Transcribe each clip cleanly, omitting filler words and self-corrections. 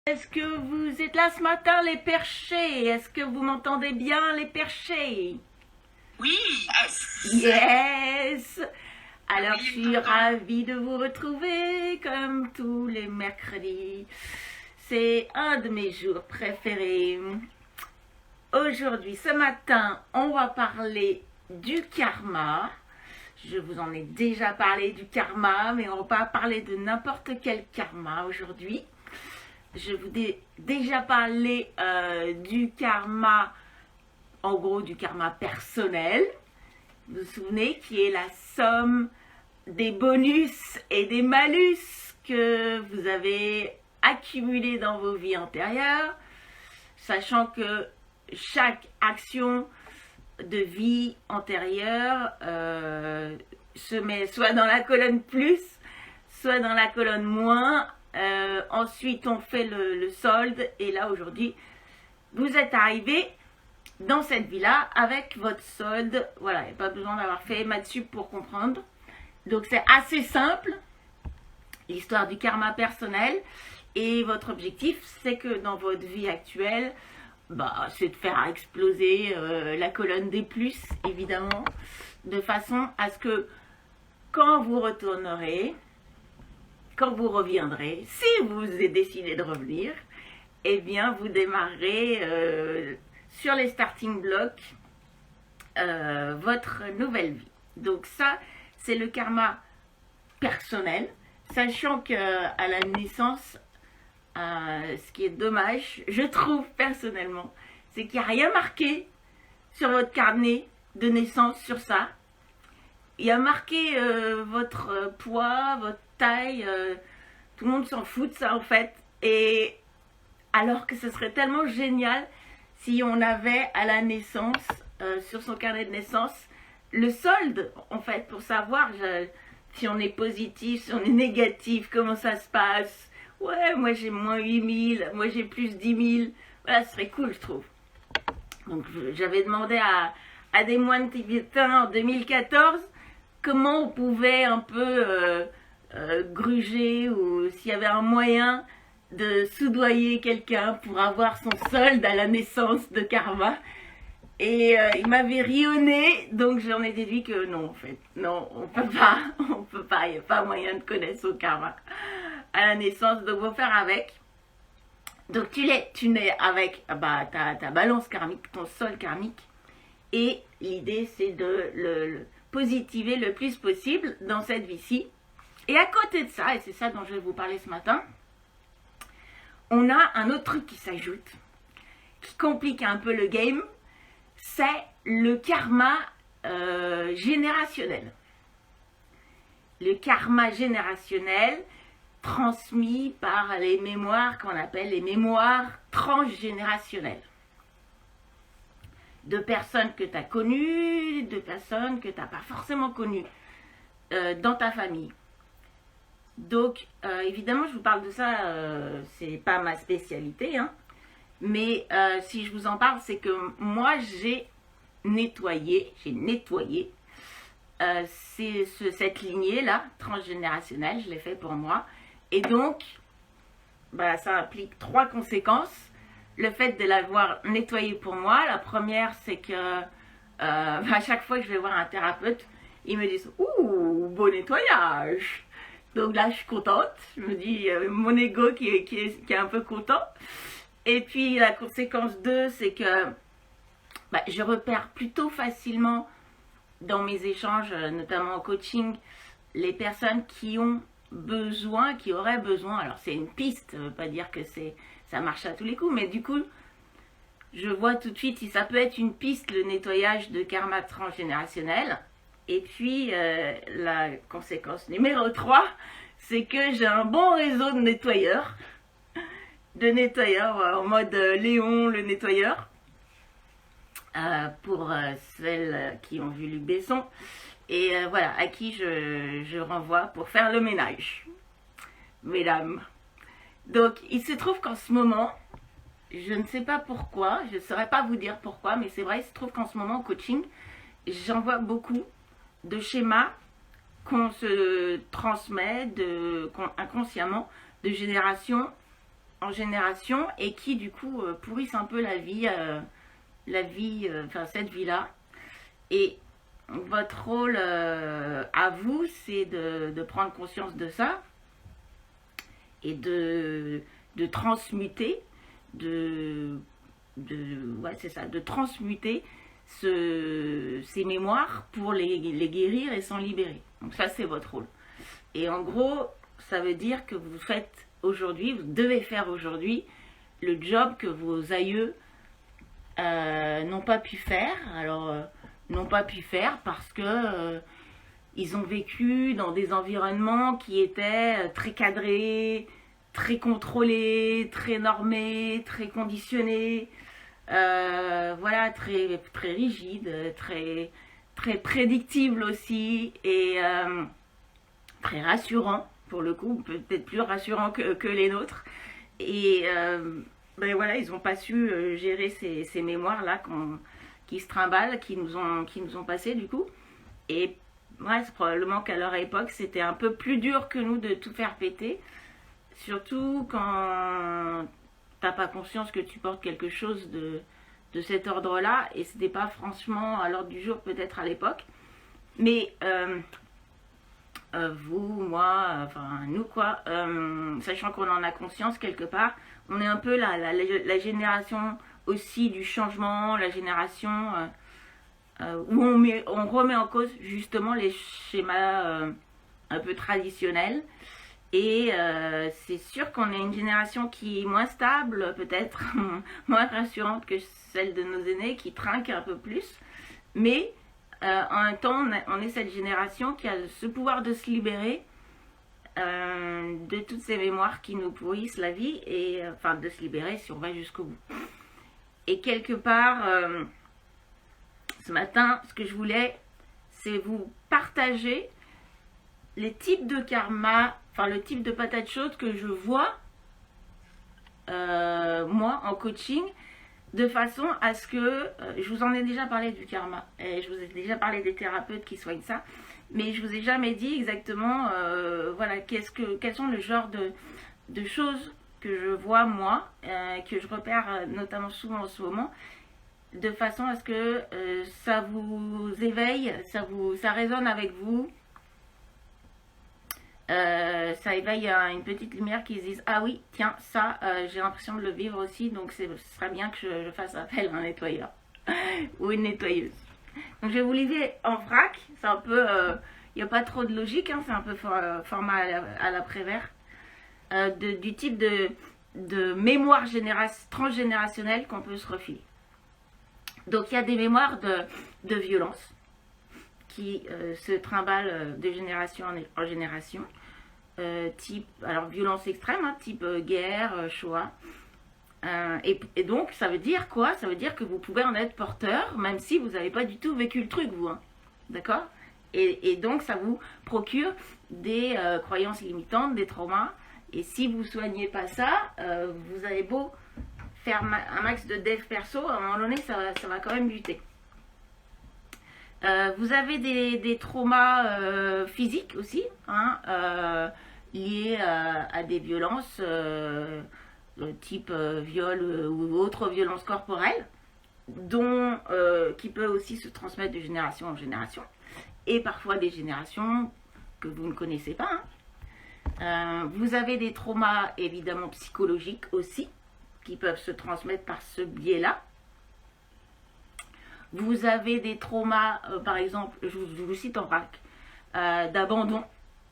Est-ce que vous êtes là ce matin, les perchés? Est-ce que vous m'entendez bien, les perchés? Oui, yes. Yes! Alors, je Oui, suis papa. ravie de vous retrouver comme tous les mercredis. C'est un de mes jours préférés. Aujourd'hui, ce matin, on va parler du karma. Je vous en ai déjà parlé du karma, mais on va pas parler de n'importe quel karma aujourd'hui. Je vous ai déjà parlé du karma, en gros du karma personnel. Vous vous souvenez, qui est la somme des bonus et des malus que vous avez accumulés dans vos vies antérieures, sachant que chaque action de vie antérieure se met soit dans la colonne plus, soit dans la colonne moins. Ensuite, on fait le solde. Et là, aujourd'hui, vous êtes arrivé dans cette vie-là avec votre solde. Voilà, il n'y a pas besoin d'avoir fait Mathsup pour comprendre. Donc, c'est assez simple, l'histoire du karma personnel. Et votre objectif, c'est que dans votre vie actuelle, c'est de faire exploser la colonne des plus, évidemment, de façon à ce que quand vous retournerez, quand vous reviendrez, si vous avez décidé de revenir, eh bien, vous démarrerez sur les starting blocks votre nouvelle vie. Donc ça, c'est le karma personnel, sachant qu'à la naissance, ce qui est dommage, je trouve personnellement, c'est qu'il n'y a rien marqué sur votre carnet de naissance sur ça. Il y a marqué votre poids, votre taille, tout le monde s'en fout de ça en fait. Et alors que ce serait tellement génial si on avait à la naissance, sur son carnet de naissance, le solde en fait, pour savoir si on est positif, si on est négatif, comment ça se passe. Ouais, moi j'ai moins 8000, moi j'ai plus 10 000. Voilà, ce serait cool, je trouve. Donc j'avais demandé à des moines tibétains en 2014 comment on pouvait un peu gruger ou s'il y avait un moyen de soudoyer quelqu'un pour avoir son solde à la naissance de karma. Et il m'avait rionné, donc j'en ai déduit que non, en fait. Non, on peut pas, il n'y a pas moyen de connaître son karma à la naissance, donc faut faire avec. Donc tu nais avec ta balance karmique, ton sol karmique, et l'idée c'est de le positiver le plus possible dans cette vie-ci. Et à côté de ça, et c'est ça dont je vais vous parler ce matin, on a un autre truc qui s'ajoute, qui complique un peu le game, c'est le karma générationnel. Le karma générationnel transmis par les mémoires qu'on appelle les mémoires transgénérationnelles. De personnes que tu as connues, de personnes que tu n'as pas forcément connues dans ta famille. Donc, évidemment, je vous parle de ça, c'est pas ma spécialité, hein, mais si je vous en parle, c'est que moi, j'ai nettoyé cette lignée-là, transgénérationnelle, je l'ai fait pour moi. Et donc, ça implique 3 conséquences. Le fait de l'avoir nettoyé pour moi, la première, c'est que à chaque fois que je vais voir un thérapeute, ils me disent « Ouh, beau nettoyage !» Donc là, je suis contente. Je me dis, mon ego qui est un peu content. Et puis, la conséquence 2, c'est que je repère plutôt facilement dans mes échanges, notamment en coaching, les personnes qui ont besoin, qui auraient besoin. Alors, c'est une piste, ça ne veut pas dire que ça marche à tous les coups, mais du coup, je vois tout de suite si ça peut être une piste, le nettoyage de karma transgénérationnel. Et puis, la conséquence numéro 3, c'est que j'ai un bon réseau de nettoyeurs en mode Léon le nettoyeur, pour celles qui ont vu Luc Besson, et voilà, à qui je renvoie pour faire le ménage, mesdames. Donc, il se trouve qu'en ce moment, je ne sais pas pourquoi, je ne saurais pas vous dire pourquoi, mais c'est vrai, il se trouve qu'en ce moment, en coaching, j'en vois beaucoup de schémas qu'on se transmet inconsciemment de génération en génération et qui du coup pourrissent un peu la vie, enfin cette vie-là. Et votre rôle à vous, c'est de prendre conscience de ça et de transmuter, ouais, c'est ça, de transmuter ces mémoires pour les guérir et s'en libérer. Donc ça, c'est votre rôle. Et en gros, ça veut dire que vous faites aujourd'hui, vous devez faire aujourd'hui le job que vos aïeux n'ont pas pu faire. Alors, n'ont pas pu faire parce que ils ont vécu dans des environnements qui étaient très cadrés, très contrôlés, très normés, très conditionnés, voilà, très, très rigides, très, très prédictibles aussi et très rassurants pour le coup, peut-être plus rassurants que les nôtres. Et ben voilà, ils n'ont pas su gérer ces mémoires-là qui se trimballent, qui nous ont passé du coup. Et ouais, c'est probablement qu'à leur époque, c'était un peu plus dur que nous de tout faire péter. Surtout quand t'as pas conscience que tu portes quelque chose de cet ordre-là. Et c'était pas franchement à l'ordre du jour peut-être à l'époque. Mais vous, moi, enfin nous quoi, sachant qu'on en a conscience quelque part, on est un peu la génération aussi du changement, la génération où on remet en cause justement les schémas un peu traditionnels. Et c'est sûr qu'on est une génération qui est moins stable, peut-être moins rassurante que celle de nos aînés, qui trinque un peu plus. Mais en même temps, on est cette génération qui a ce pouvoir de se libérer de toutes ces mémoires qui nous pourrissent la vie, et enfin de se libérer si on va jusqu'au bout. Et quelque part, ce matin, ce que je voulais, c'est vous partager les types de karma, enfin le type de patates chaudes que je vois, moi, en coaching, de façon à ce que, je vous en ai déjà parlé du karma, et je vous ai déjà parlé des thérapeutes qui soignent ça, mais je vous ai jamais dit exactement, voilà, quels sont le genre de choses que je vois moi, que je repère notamment souvent en ce moment, de façon à ce que ça vous éveille, ça résonne avec vous, ça éveille une petite lumière qui se dise ah oui tiens ça j'ai l'impression de le vivre aussi, donc ce serait bien que je fasse appel à un nettoyeur ou une nettoyeuse. Donc je vais vous livrer en vrac, c'est un peu il n'y a pas trop de logique, hein, c'est un peu format à la Prévert, du type de mémoire transgénérationnelle qu'on peut se refiler. Donc il y a des mémoires de violence qui se trimballent de génération en génération, type, alors violence extrême, hein, type guerre, Shoah. Et donc ça veut dire quoi? Ça veut dire que vous pouvez en être porteur, même si vous n'avez pas du tout vécu le truc, vous, hein. D'accord? Et donc ça vous procure des croyances limitantes, des traumas. Et si vous ne soignez pas ça, vous avez beau faire un max de dev perso, à un moment donné, ça va quand même buter. Vous avez des traumas physiques aussi, hein, liés à des violences type viol ou autre violence corporelle, qui peut aussi se transmettre de génération en génération, et parfois des générations que vous ne connaissez pas, hein. Vous avez des traumas évidemment psychologiques aussi, qui peuvent se transmettre par ce biais-là. Vous avez des traumas, par exemple, je vous cite en vrac, d'abandon.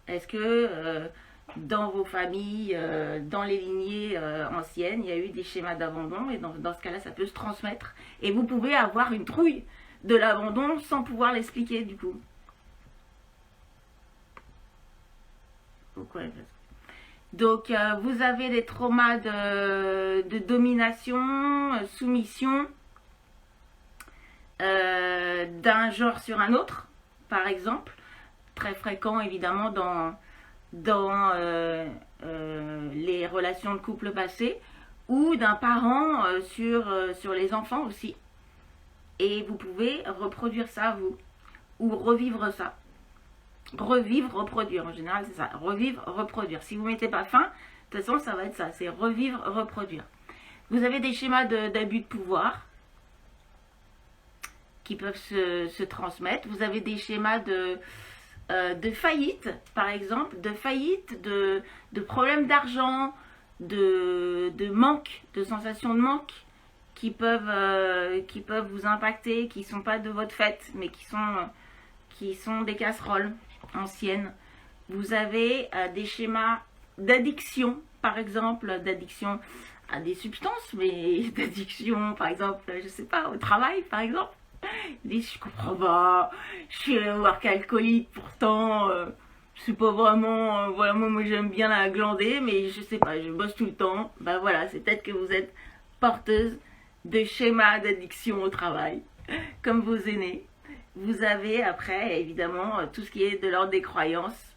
Est-ce que dans vos familles, dans les lignées anciennes, il y a eu des schémas d'abandon, et dans ce cas-là, ça peut se transmettre. Et vous pouvez avoir une trouille de l'abandon sans pouvoir l'expliquer du coup. Pourquoi ? Donc, vous avez des traumas de domination, soumission, d'un genre sur un autre, par exemple, très fréquent évidemment dans les relations de couple passées, ou d'un parent sur les enfants aussi. Et vous pouvez reproduire ça, vous, ou revivre ça. Revivre, reproduire, en général c'est ça, revivre, reproduire. Si vous ne mettez pas fin, toute façon, ça va être ça, c'est revivre, reproduire. Vous avez des schémas d'abus de pouvoir qui peuvent se transmettre. Vous avez des schémas de faillite, par exemple, de faillite, de problèmes d'argent, de manque, de sensations de manque qui peuvent vous impacter, qui ne sont pas de votre fait, mais qui sont des casseroles anciennes. Vous avez des schémas d'addiction, par exemple, d'addiction à des substances, mais d'addiction, par exemple, je sais pas, au travail, par exemple. Ils disent, je comprends pas, je suis workaholique, pourtant, je suis pas vraiment, voilà, moi j'aime bien la glander, mais je sais pas, je bosse tout le temps. Ben voilà, c'est peut-être que vous êtes porteuse de schémas d'addiction au travail, comme vos aînés. Vous avez après, évidemment, tout ce qui est de l'ordre des croyances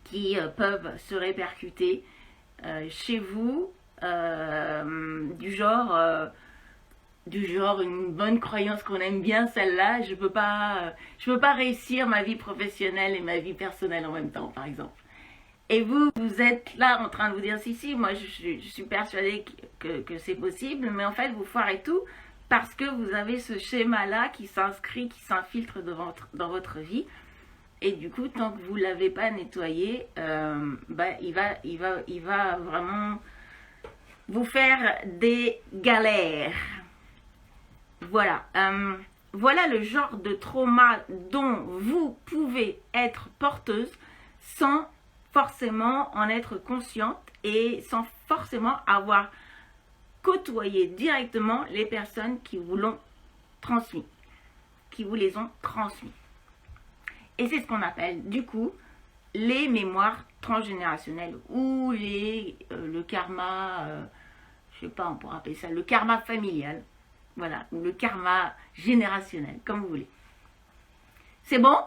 qui peuvent se répercuter chez vous, du genre une bonne croyance qu'on aime bien celle-là, je peux pas réussir ma vie professionnelle et ma vie personnelle en même temps, par exemple. Et vous êtes là en train de vous dire si, moi je suis persuadée que c'est possible, mais en fait vous foirez tout parce que vous avez ce schéma-là qui s'inscrit, qui s'infiltre dans votre vie. Et du coup, tant que vous ne l'avez pas nettoyé, il va vraiment vous faire des galères. Voilà. Voilà le genre de trauma dont vous pouvez être porteuse sans forcément en être consciente et sans forcément avoir côtoyé directement les personnes qui vous l'ont transmis, qui vous les ont transmis. Et c'est ce qu'on appelle du coup les mémoires transgénérationnelles ou le karma, je sais pas, on pourrait appeler ça le karma familial, voilà, ou le karma générationnel, comme vous voulez. C'est bon?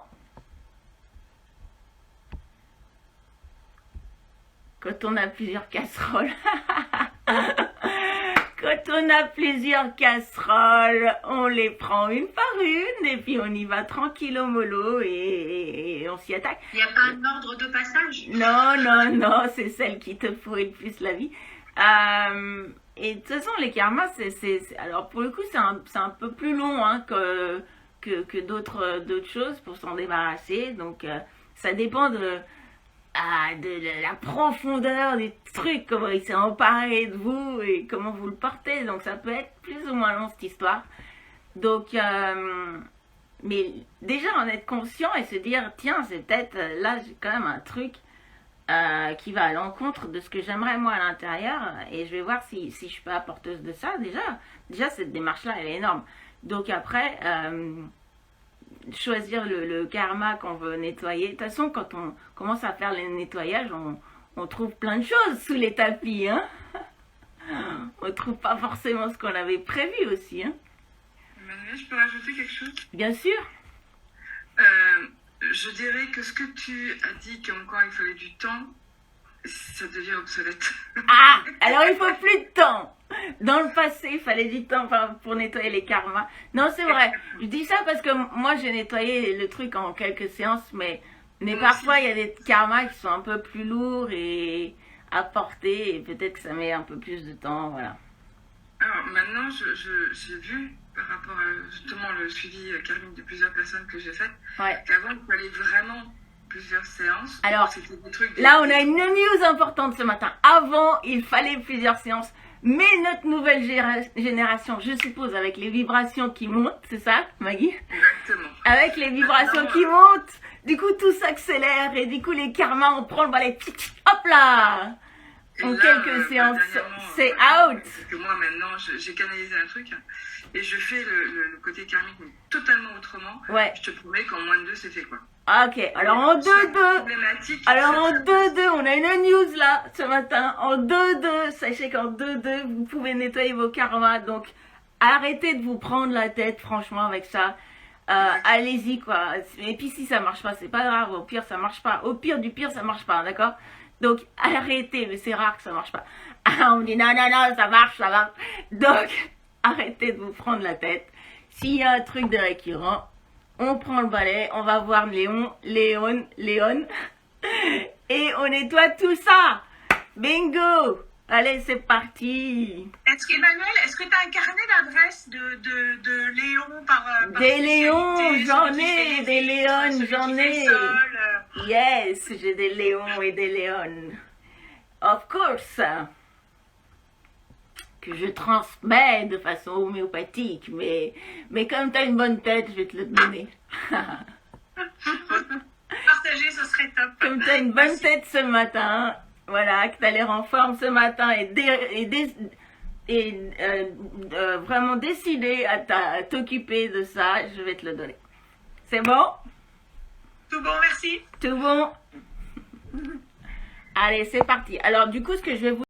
Quand on a plusieurs casseroles. Quand on a plusieurs casseroles, on les prend une par une et puis on y va tranquillo mollo et on s'y attaque. Il n'y a pas un ordre de passage? Non, c'est celle qui te pourrit le plus la vie. Et de toute façon, les karmas, alors pour le coup, c'est un peu plus long hein, que d'autres choses pour s'en débarrasser. Donc, ça dépend de la profondeur du truc, comment il s'est emparé de vous et comment vous le portez. Donc ça peut être plus ou moins long cette histoire. Donc, mais déjà en être conscient et se dire, tiens, c'est peut-être, là j'ai quand même un truc qui va à l'encontre de ce que j'aimerais moi à l'intérieur et je vais voir si je suis pas porteuse de ça. Déjà cette démarche-là, elle est énorme. Donc après... choisir le karma qu'on veut nettoyer. De toute façon, quand on commence à faire les nettoyages, on trouve plein de choses sous les tapis. Hein. On ne trouve pas forcément ce qu'on avait prévu aussi. Hein. Manuel, je peux rajouter quelque chose? Bien sûr. Je dirais que ce que tu as dit qu'encore il fallait du temps, ça devient obsolète. Ah, alors il faut plus de temps. Dans le passé, il fallait du temps pour nettoyer les karmas. Non, c'est vrai. Je dis ça parce que moi, j'ai nettoyé le truc en quelques séances, mais parfois, il y a des karmas qui sont un peu plus lourds et à porter, et peut-être que ça met un peu plus de temps, voilà. Alors, maintenant, j'ai vu, par rapport à justement le suivi karmique de plusieurs personnes que j'ai faites, qu'avant, il fallait vraiment plusieurs séances. Alors, là, on a une news importante ce matin. Avant, il fallait plusieurs séances. Mais notre nouvelle génération, je suppose, avec les vibrations qui montent, c'est ça, Maggie? Exactement. Avec les vibrations qui montent, du coup, tout s'accélère et du coup, les karmas, on prend le balai, hop là! En quelques séances, c'est out! Parce que moi, maintenant, j'ai canalisé un truc et je fais le côté karmique totalement autrement. Ouais. Je te promets qu'en moins de 2, c'est fait, quoi. Ok, alors en 2-2, on a une news là ce matin. En 2-2, sachez qu'en 2-2, vous pouvez nettoyer vos karmas. Donc arrêtez de vous prendre la tête, franchement, avec ça. Allez-y, quoi. Et puis si ça marche pas, c'est pas grave. Au pire, ça marche pas. Au pire du pire, ça marche pas, d'accord? Donc arrêtez, mais c'est rare que ça marche pas. On me dit non, ça marche. Donc arrêtez de vous prendre la tête. S'il y a un truc de récurrent, on prend le balai, on va voir Léon, et on nettoie tout ça. Bingo! Allez, c'est parti! Emmanuel, est-ce que tu as un carnet d'adresses de Léon par des Léons, j'en ai! Des Léons, j'en ai! Yes, j'ai des Léons et des Léons. Of course! Que je transmets de façon homéopathique, mais comme tu as une bonne tête, je vais te le donner. Partager, ce serait top. Comme tu as une bonne tête ce matin, voilà, que tu as l'air en forme ce matin et vraiment décidé à t'occuper de ça, je vais te le donner. C'est bon? Tout bon, merci. Tout bon? Allez, c'est parti. Alors, du coup, ce que je vais vous